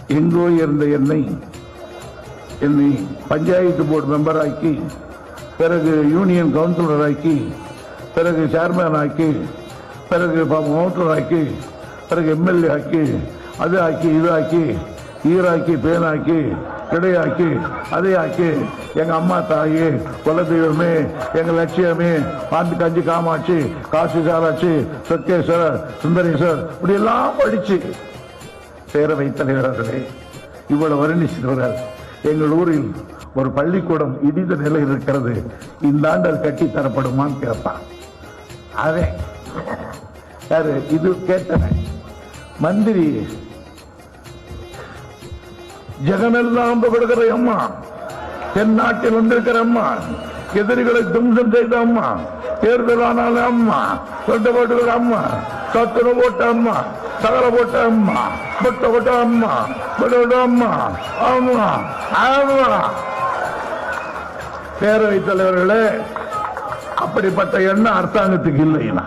எங்கோ இருந்த என்னை பஞ்சாயத்து போர்டு மெம்பர் ஆக்கி, பிறகு யூனியன் கவுன்சிலர் ஆக்கி, பிறகு சேர்மேன் ஆக்கி, பிறகு கவுன்சிலர் ஆக்கி, பிறகு எம்எல்ஏ ஆக்கி, அது ஆக்கி, இது ஆக்கி, ஈராக்கி, பேனாக்கி, கிடையாக்கி, அதை ஆக்கி, எங்க அம்மா தாயி, குலதெய்வமே, எங்க லட்சியமே, பாண்டி கஞ்சி காமாட்சி, காசி சாராட்சி, சொக்கேஸ்வரர், சுந்தரேஸ்வர், இப்படி எல்லாம் படிச்சு பேரவைத் தலைவர்களே இவ்வளவு வர்ணிக்கிறவர்கள். எங்கள் ஊரில் ஒரு பள்ளிக்கூடம் இடிந்த நிலையில் இருக்கிறது, இந்த ஆண்டு அது கட்டி தரப்படுமான்னு கேட்பான். அதே யாரு இது கேட்டன மந்திரி ஜெகமெல்லாம் புகழ்கிற அம்மா, தென்னாட்டில் வந்திருக்கிற அம்மா, எதிரிகளை தும்சம் செய்த அம்மா, தேர்தல் ஆனால அம்மா, சொந்த போட்டுக்கிற அம்மா, சத்துண போட்ட அம்மா, சகல போட்ட அம்மா, பொட்ட போட்ட அம்மா, பொட்ட அம்மா, அம்மா ஆமா. பேரவைத் தலைவர்களே, அப்படிப்பட்ட எண்ணம் அரசாங்கத்துக்கு இல்லைன்னா